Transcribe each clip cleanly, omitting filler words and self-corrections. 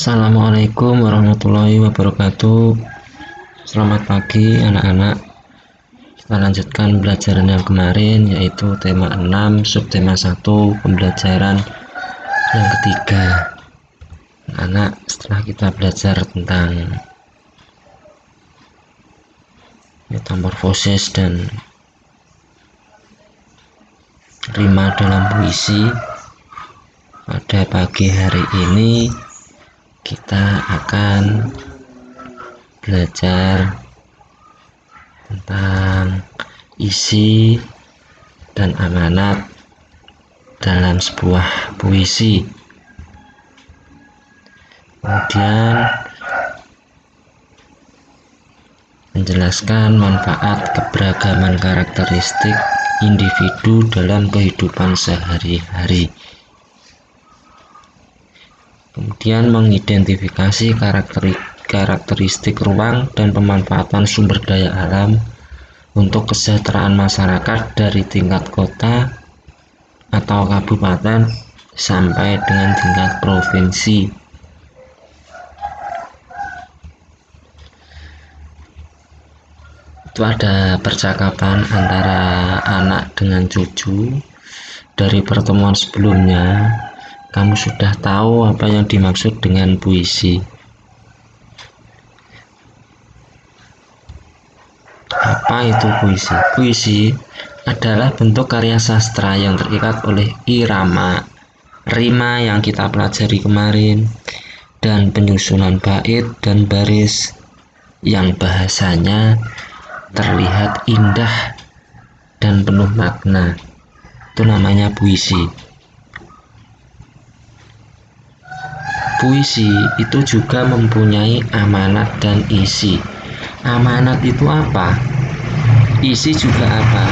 Assalamualaikum warahmatullahi wabarakatuh. Selamat pagi anak-anak. Kita lanjutkan pembelajaran yang kemarin, yaitu tema 6 subtema 1 pembelajaran yang ketiga. Anak, setelah kita belajar tentang metamorfosis dan rima dalam puisi, pada pagi hari ini kita akan belajar tentang isi dan amanat dalam sebuah puisi. Kemudian menjelaskan manfaat keberagaman karakteristik individu dalam kehidupan sehari-hari. Kemudian mengidentifikasi karakteristik ruang dan pemanfaatan sumber daya alam untuk kesejahteraan masyarakat dari tingkat kota atau kabupaten sampai dengan tingkat provinsi. Itu ada percakapan antara anak dengan cucu. Dari pertemuan sebelumnya, kamu sudah tahu apa yang dimaksud dengan puisi. Apa itu puisi? Puisi adalah bentuk karya sastra yang terikat oleh irama, rima yang kita pelajari kemarin, dan penyusunan bait dan baris yang bahasanya terlihat indah dan penuh makna. Itu namanya puisi. Puisi itu juga mempunyai amanat dan isi. Amanat itu apa? Isi juga apa?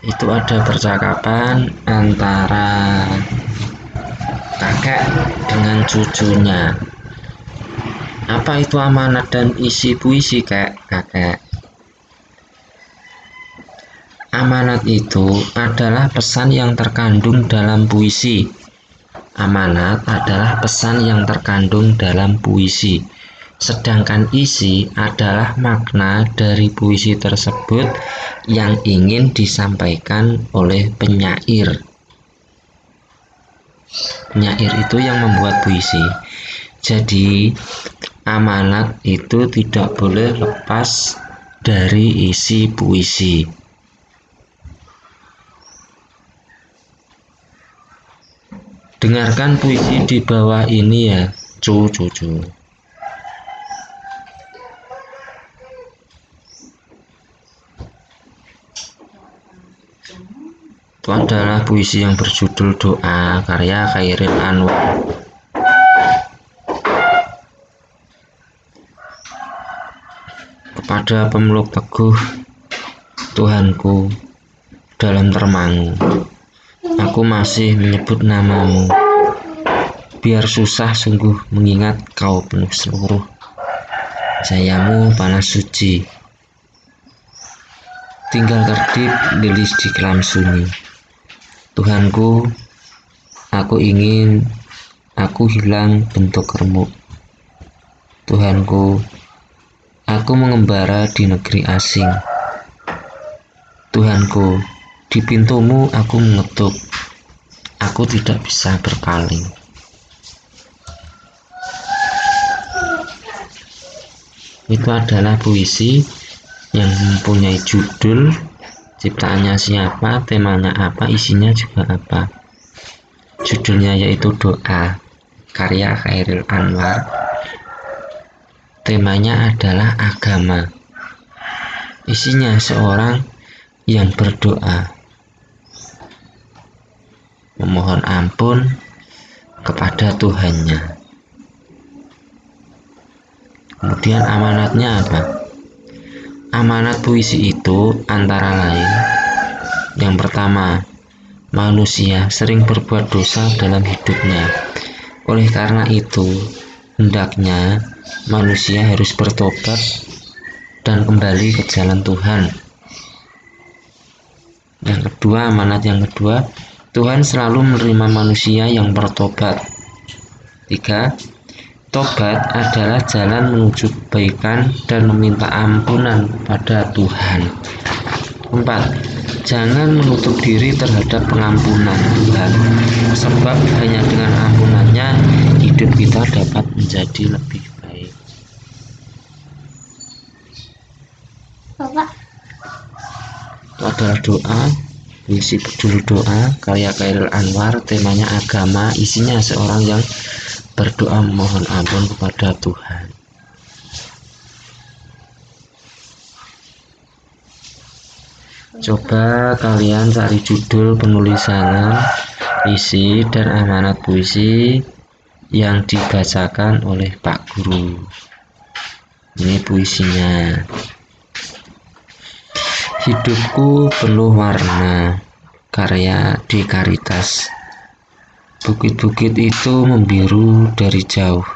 Itu ada percakapan antara kakek dengan cucunya. Apa itu amanat dan isi puisi, kakek? Amanat itu adalah pesan yang terkandung dalam puisi. Amanat adalah pesan yang terkandung dalam puisi. Sedangkan isi adalah makna dari puisi tersebut yang ingin disampaikan oleh penyair. Penyair itu yang membuat puisi. Jadi, amanat itu tidak boleh lepas dari isi puisi. Dengarkan puisi di bawah ini ya, cucu. Itu adalah puisi yang berjudul Doa, karya Chairil Anwar. Kepada pemeluk teguh, Tuhanku, dalam termangu, aku masih menyebut namamu. Biar susah sungguh mengingat kau penuh seluruh jayamu panas suci. Tinggal kedip gelis di kelam sunyi. Tuhanku, aku ingin aku hilang bentuk remuk. Tuhanku, aku mengembara di negeri asing. Tuhanku, di pintumu aku mengetuk. Aku tidak bisa berpaling. Itu adalah puisi yang mempunyai judul, ciptaannya siapa, temanya apa, isinya juga apa. Judulnya yaitu Doa, karya Chairil Anwar. Temanya adalah agama. Isinya seorang yang berdoa, memohon ampun kepada Tuhannya. Kemudian amanatnya apa? Amanat puisi itu antara lain, yang pertama, manusia sering berbuat dosa dalam hidupnya. Oleh karena itu, hendaknya manusia harus bertobat dan kembali ke jalan Tuhan. kedua, amanat yang kedua, Tuhan selalu menerima manusia yang bertobat. 3. Tobat adalah jalan menuju kebaikan dan meminta ampunan pada Tuhan. 4. Jangan menutup diri terhadap pengampunan Tuhan, sebab hanya dengan ampunannya hidup kita dapat menjadi lebih baik. Bapak. Itu adalah doa, puisi berjudul doa, karya Chairil Anwar, temanya agama, isinya seorang yang berdoa memohon ampun kepada Tuhan. Coba kalian cari judul penulisan, isi dan amanat puisi yang dibacakan oleh Pak Guru. Ini puisinya. Hidupku penuh warna, karya D. Karitas. Bukit-bukit itu membiru dari jauh,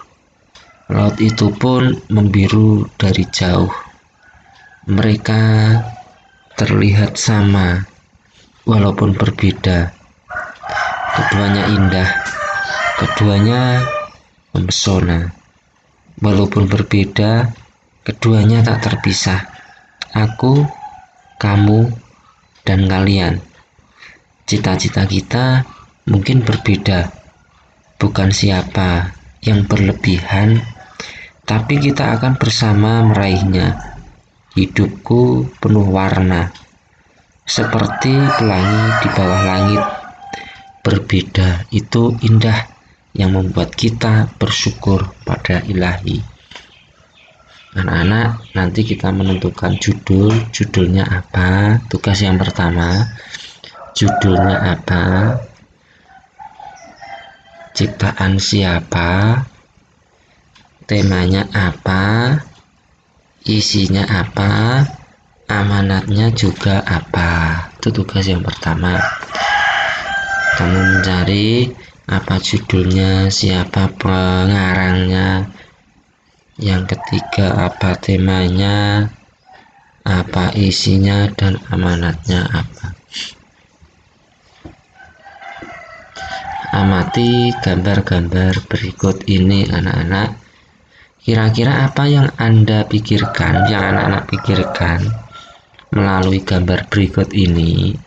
laut itu pun membiru dari jauh. Mereka terlihat sama, walaupun berbeda. Keduanya indah, keduanya memesona. Walaupun berbeda, keduanya tak terpisah. Aku, kamu, dan kalian. Cita-cita kita mungkin berbeda, bukan siapa yang berlebihan, tapi kita akan bersama meraihnya. Hidupku penuh warna, seperti pelangi di bawah langit. Berbeda itu indah, yang membuat kita bersyukur pada Ilahi. Anak-anak, nanti kita menentukan judulnya apa. Tugas yang pertama, judulnya apa, ciptaan siapa, temanya apa, isinya apa, amanatnya juga apa. Itu tugas yang pertama. Kamu mencari apa judulnya, siapa pengarangnya. Yang ketiga, apa temanya, apa isinya, dan amanatnya apa. Amati gambar-gambar berikut ini anak-anak. Kira-kira apa yang Anda pikirkan, yang anak-anak pikirkan melalui gambar berikut ini?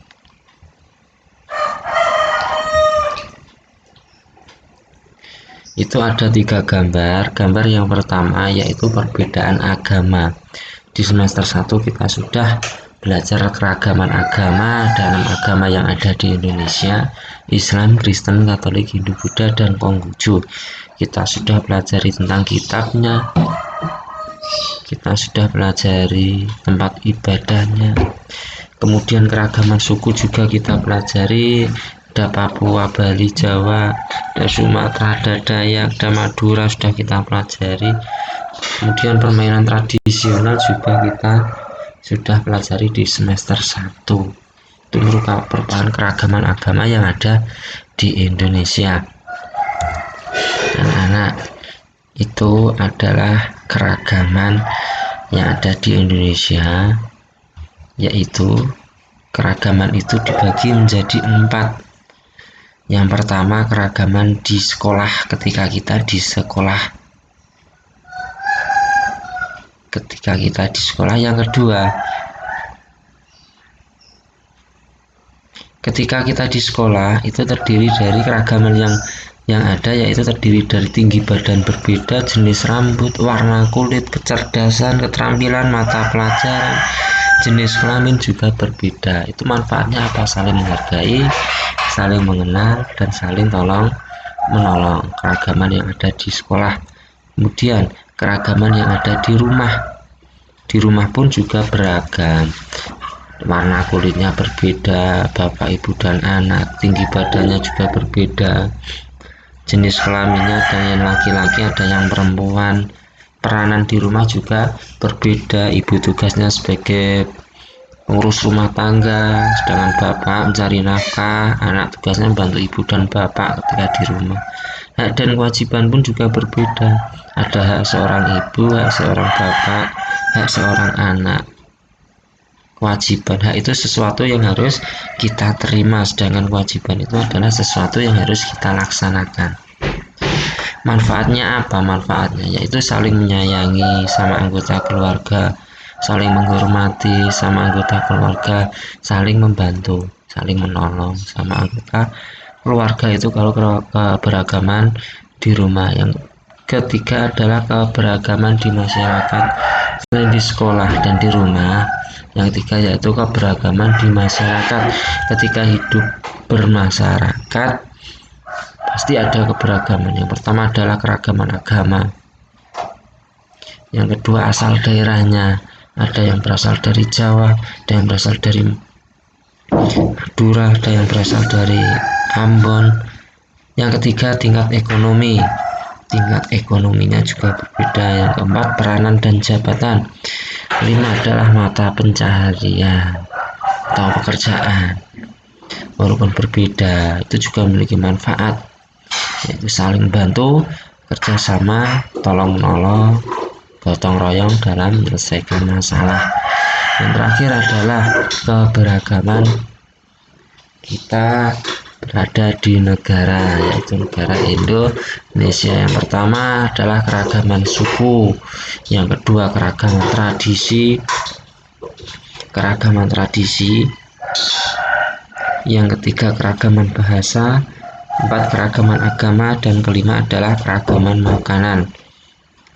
Itu ada 3 gambar. Gambar yang pertama yaitu perbedaan agama. Di semester 1 kita sudah belajar keragaman agama dalam agama yang ada di Indonesia, Islam, Kristen, Katolik, Hindu, Buddha, dan Konghucu. Kita sudah pelajari tentang kitabnya, kita sudah pelajari tempat ibadahnya, kemudian keragaman suku juga kita pelajari. Ada Papua, Bali, Jawa, ada Sumatera, ada Dayak, ada Madura, sudah kita pelajari. Kemudian permainan tradisional juga kita sudah pelajari di semester 1. Itu merupakan keragaman agama yang ada di Indonesia. Anak-anak, itu adalah keragaman yang ada di Indonesia, yaitu keragaman itu dibagi menjadi 4. Yang pertama, keragaman di sekolah, ketika kita di sekolah. Yang kedua, ketika kita di sekolah itu terdiri dari keragaman yang ada, yaitu terdiri dari tinggi badan berbeda, jenis rambut, warna kulit, kecerdasan, keterampilan, mata pelajaran, jenis kelamin juga berbeda. Itu manfaatnya apa? Saling menghargai, saling mengenal, dan saling tolong menolong. Keragaman yang ada di sekolah. Kemudian keragaman yang ada di rumah. Di rumah pun juga beragam. Warna kulitnya berbeda, bapak, ibu, dan anak. Tinggi badannya juga berbeda. Jenis kelaminnya ada yang laki-laki, ada yang perempuan. Peranan di rumah juga berbeda. Ibu tugasnya sebagai pengurus rumah tangga, sedangkan bapak mencari nafkah. Anak tugasnya membantu ibu dan bapak ketika di rumah. Hak dan kewajiban pun juga berbeda. Ada hak seorang ibu, hak seorang bapak, hak seorang anak. kewajiban. Hak itu sesuatu yang harus kita terima, sedangkan kewajiban itu adalah sesuatu yang harus kita laksanakan. Manfaatnya apa? Manfaatnya yaitu saling menyayangi sama anggota keluarga, saling menghormati sama anggota keluarga, saling membantu, saling menolong sama anggota keluarga. Itu kalau keberagaman di rumah. Yang ketiga adalah keberagaman di masyarakat, selain di sekolah dan di rumah. Yang ketiga yaitu keberagaman di masyarakat. Ketika hidup bermasyarakat pasti ada keberagaman. Yang pertama adalah keragaman agama, yang kedua asal daerahnya, ada yang berasal dari Jawa, ada yang berasal dari Madura, ada yang berasal dari Ambon. Yang ketiga tingkat ekonomi, tingkat ekonominya juga berbeda. Yang keempat peranan dan jabatan. Kelima adalah mata pencaharian atau pekerjaan, walaupun berbeda itu juga memiliki manfaat, yaitu saling bantu, kerjasama, tolong menolong, gotong royong dalam menyelesaikan masalah. Yang terakhir adalah keberagaman kita berada di negara, yaitu negara Indonesia. Yang pertama adalah keragaman suku, yang kedua keragaman tradisi, yang ketiga keragaman bahasa, empat keragaman agama, dan kelima adalah keragaman makanan.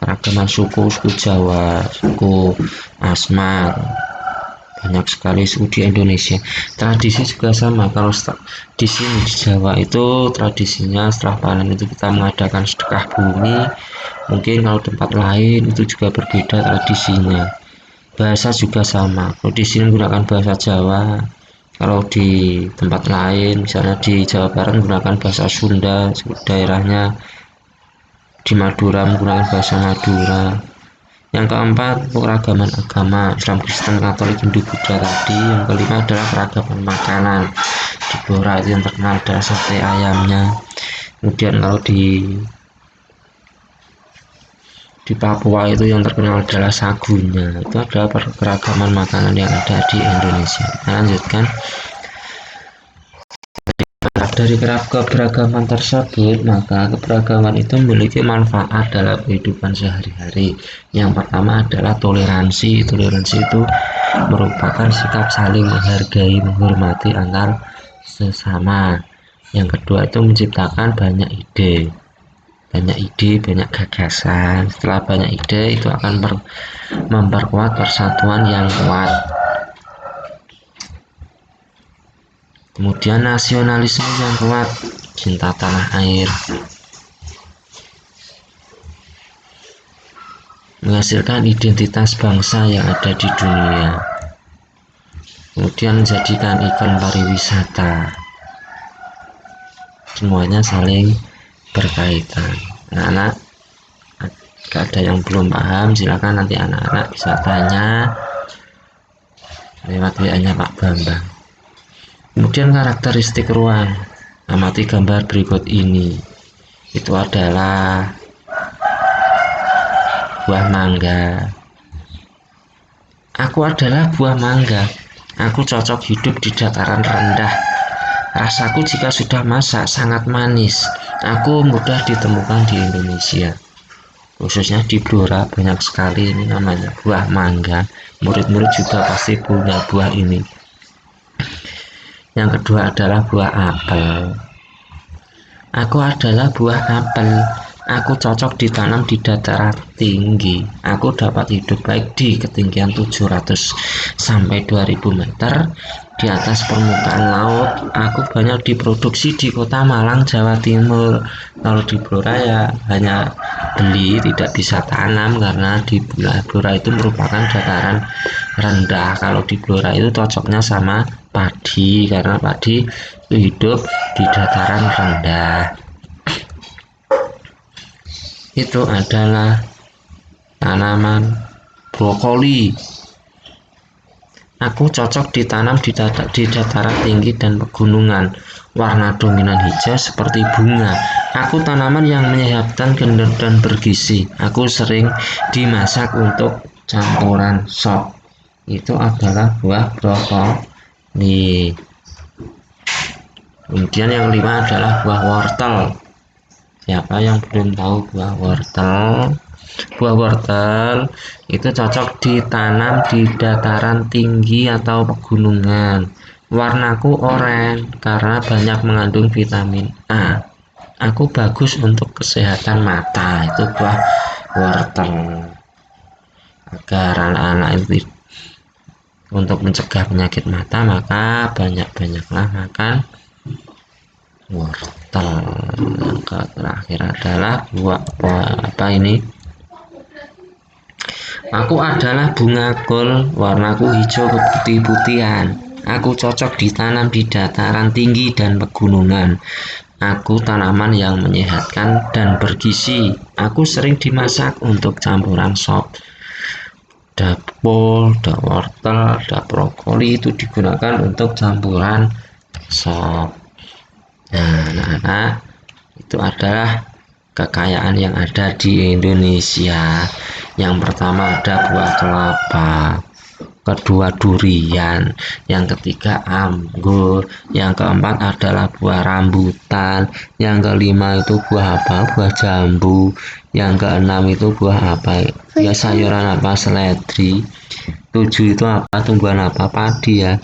Keragaman suku Jawa, suku Asmat, banyak sekali suku di Indonesia. Tradisi juga sama. Kalau di sini di Jawa itu tradisinya setelah panen itu kita mengadakan sedekah bumi. Mungkin kalau tempat lain itu juga berbeda tradisinya. Bahasa juga sama. Kalau di sini menggunakan bahasa Jawa, kalau di tempat lain misalnya di Jawa Barat menggunakan bahasa Sunda, daerahnya di Madura menggunakan bahasa Madura. Yang keempat keragaman agama, Islam, Kristen, Katolik, Hindu, Buddha tadi. Yang kelima adalah keragaman makanan. Di Blora itu yang terkenal adalah sate ayamnya. Kemudian kalau di Papua itu yang terkenal adalah sagunya. Itu adalah keragaman makanan yang ada di Indonesia. Kita lanjutkan. Dari keberagaman tersebut, maka keberagaman itu memiliki manfaat dalam kehidupan sehari-hari. Yang pertama adalah toleransi. Toleransi itu merupakan sikap saling menghargai, menghormati antar sesama. Yang kedua itu menciptakan banyak ide, banyak gagasan. Setelah banyak ide itu akan memperkuat persatuan yang kuat. Kemudian nasionalisme yang kuat, cinta tanah air, menghasilkan identitas bangsa yang ada di dunia. Kemudian menjadikan ikon pariwisata. Semuanya saling berkaitan. Anak-anak, jika ada yang belum paham silakan nanti anak-anak bisa tanya lewat WA-nya Pak Bambang. Kemudian karakteristik ruang, amati gambar berikut ini. Itu adalah buah mangga. Aku adalah buah mangga. Aku cocok hidup di dataran rendah. Rasaku jika sudah masak sangat manis. Aku mudah ditemukan di Indonesia, khususnya di Blora banyak sekali ini namanya buah mangga. Murid-murid juga pasti punya buah ini. Yang kedua adalah buah apel. Aku adalah buah apel. Aku cocok ditanam di dataran tinggi. Aku dapat hidup baik di ketinggian 700 sampai 2000 meter di atas permukaan laut. Aku banyak diproduksi di Kota Malang, Jawa Timur. Kalau di Blora ya hanya beli, tidak bisa tanam karena di Blora itu merupakan dataran rendah. Kalau di Blora itu cocoknya sama padi karena padi itu hidup di dataran rendah. Itu adalah tanaman brokoli. Aku cocok ditanam di dataran tinggi dan pegunungan. Warna dominan hijau seperti bunga. Aku tanaman yang menyehatkan dan bergizi. Aku sering dimasak untuk campuran sop. itu adalah buah brokoli. Kemudian yang kelima adalah buah wortel. Siapa yang belum tahu buah wortel? Buah wortel itu cocok ditanam di dataran tinggi atau pegunungan. Warnaku oranye karena banyak mengandung vitamin A. Aku bagus untuk kesehatan mata. Itu buah wortel. Agar anak-anak itu untuk mencegah penyakit mata, maka banyak-banyaklah makan wortel. Yang terakhir adalah buah apa ini? Aku adalah bunga kol, warnaku hijau keputih-putihan. Aku cocok ditanam di dataran tinggi dan pegunungan. Aku tanaman yang menyehatkan dan bergizi. Aku sering dimasak untuk campuran sop. Dapol, wortel, brokoli itu digunakan untuk campuran sop. Nah, anak-anak, itu adalah kekayaan yang ada di Indonesia. Yang pertama ada buah kelapa, kedua durian, yang ketiga anggur, yang keempat adalah buah rambutan, yang kelima itu buah apa? Buah jambu, yang keenam itu buah apa? Ya sayuran apa? Seledri. 7 itu apa? Tumbuhan apa? Padi ya.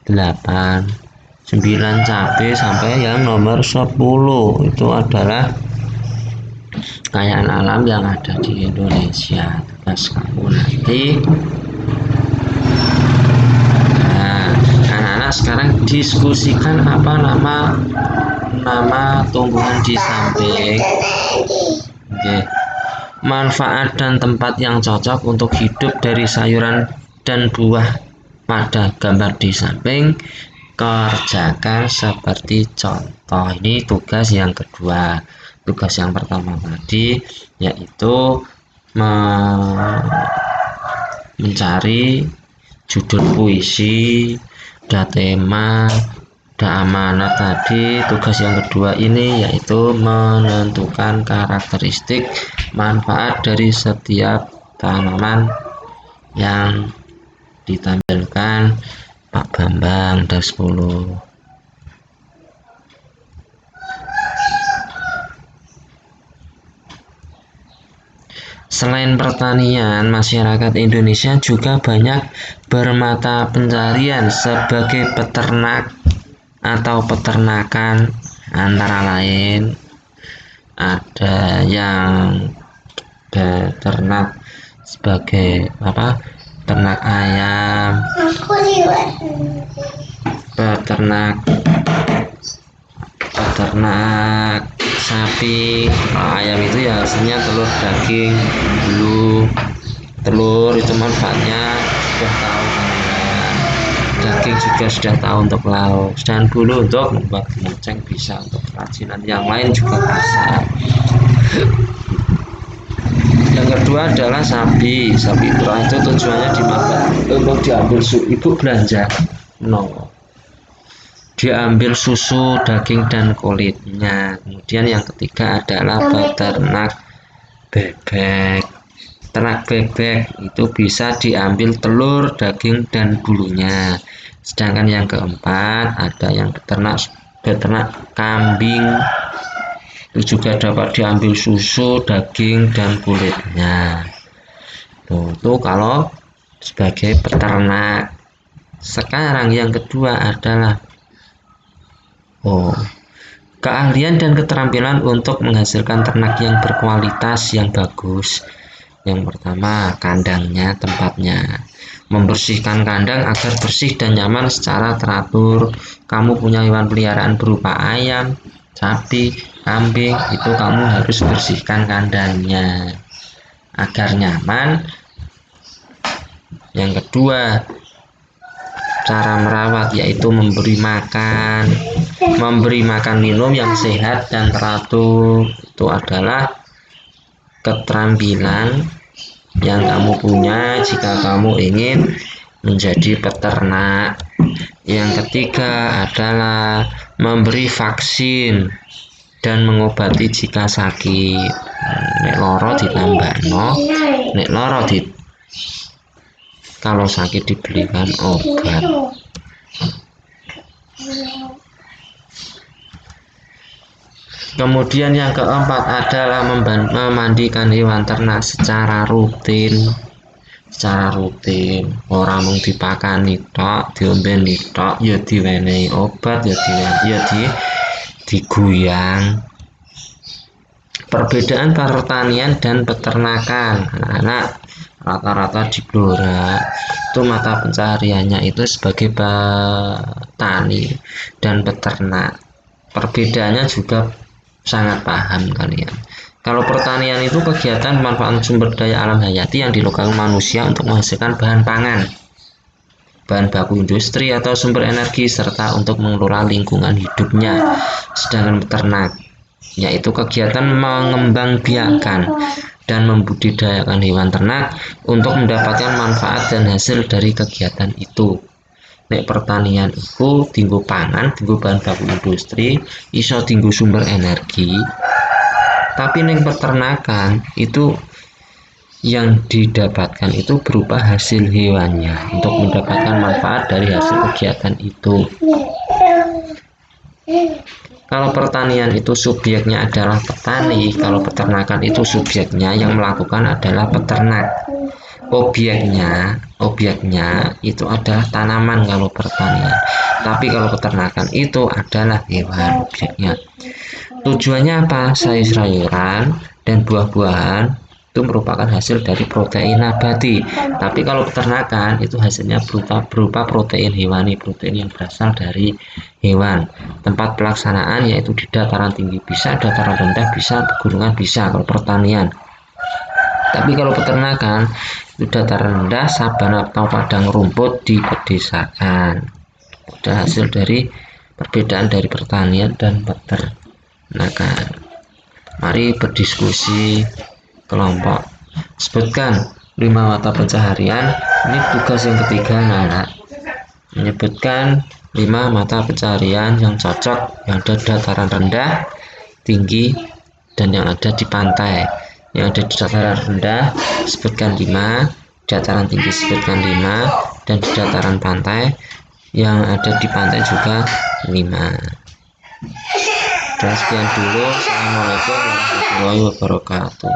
8 9 cabai, sampai yang nomor 10 itu adalah kekayaan alam yang ada di Indonesia. Tugas kamu nanti, nah, anak-anak sekarang diskusikan apa nama tumbuhan di samping. Oke. Manfaat dan tempat yang cocok untuk hidup dari sayuran dan buah pada gambar di samping. Kerjakan seperti contoh. Ini tugas yang kedua. Tugas yang pertama tadi yaitu mencari judul puisi, tema, amanat tadi. Tugas yang kedua ini yaitu menentukan karakteristik manfaat dari setiap tanaman yang ditampilkan Pak Bambang. Ada 10. Selain pertanian, masyarakat Indonesia juga banyak bermata pencarian sebagai peternak atau peternakan, antara lain ada yang beternak sebagai apa? Ternak ayam, peternak sapi. Ayam itu ya hasilnya telur, daging, bulu. Telur itu manfaatnya sudah tahu kan, daging juga sudah tahu untuk lauk, dan bulu untuk membuat genceng, bisa untuk kerajinan yang lain juga bisa. Yang kedua adalah sapi. Sapi perah itu tujuannya dimakan untuk diambil ibu belanja diambil susu, daging, dan kulitnya. Kemudian yang ketiga adalah peternak bebek. Ternak bebek itu bisa diambil telur, daging, dan bulunya. Sedangkan yang keempat ada yang beternak kambing, itu juga dapat diambil susu, daging, dan kulitnya. Itu kalau sebagai peternak. Sekarang yang kedua adalah keahlian dan keterampilan untuk menghasilkan ternak yang berkualitas yang bagus. Yang pertama, kandangnya, tempatnya. Membersihkan kandang agar bersih dan nyaman secara teratur. Kamu punya hewan peliharaan berupa ayam, sapi, kambing, itu kamu harus bersihkan kandangnya agar nyaman. Yang kedua, cara merawat yaitu memberi makan minum yang sehat dan teratur. Itu adalah keterampilan yang kamu punya jika kamu ingin menjadi peternak. Yang ketiga adalah memberi vaksin dan mengobati jika sakit. Nek loro ditambahno, nek loro Kalau sakit dibelikan obat. Kemudian yang keempat adalah memandikan hewan ternak secara rutin. Orang mung dipakani tok, diombeni tok, ya diwenehi obat, ya diguyang. Perbedaan pertanian dan peternakan. Anak-anak rata-rata di Blora itu mata pencahariannya itu sebagai petani dan peternak. Perbedaannya juga sangat paham kalian. Kalau pertanian itu kegiatan pemanfaatan sumber daya alam hayati yang dilakukan manusia untuk menghasilkan bahan pangan, bahan baku industri atau sumber energi, serta untuk mengelola lingkungan hidupnya. Sedangkan peternak yaitu kegiatan mengembangbiakan dan membudidayakan hewan ternak untuk mendapatkan manfaat dan hasil dari kegiatan itu. Nek pertanian itu tinggu pangan, tinggu bahan baku industri, iso tinggu sumber energi. Tapi nek peternakan itu yang didapatkan itu berupa hasil hewannya untuk mendapatkan manfaat dari hasil kegiatan itu. Kalau pertanian itu subjeknya adalah petani, kalau peternakan itu subjeknya yang melakukan adalah peternak. Objeknya itu adalah tanaman kalau pertanian. Tapi kalau peternakan itu adalah hewan objeknya. Tujuannya apa? Sayur-sayuran dan buah-buahan itu merupakan hasil dari protein nabati. Tapi kalau peternakan itu hasilnya berupa protein hewani, protein yang berasal dari hewan. Tempat pelaksanaan yaitu di dataran tinggi bisa, dataran rendah bisa, pegunungan bisa kalau pertanian. Tapi kalau peternakan itu dataran rendah, sabana atau padang rumput di pedesaan. Ada hasil dari perbedaan dari pertanian dan peternakan. Mari berdiskusi kelompok. Sebutkan 5 mata pencaharian. Ini tugas yang ketiga, anak-anak. Menyebutkan 5 mata pencaharian yang cocok, yang ada di dataran rendah, tinggi, dan yang ada di pantai. Yang ada di dataran rendah sebutkan 5, dataran tinggi sebutkan 5, dan di dataran pantai yang ada di pantai juga 5. Dan sekian dulu. Assalamualaikum warahmatullahi wabarakatuh.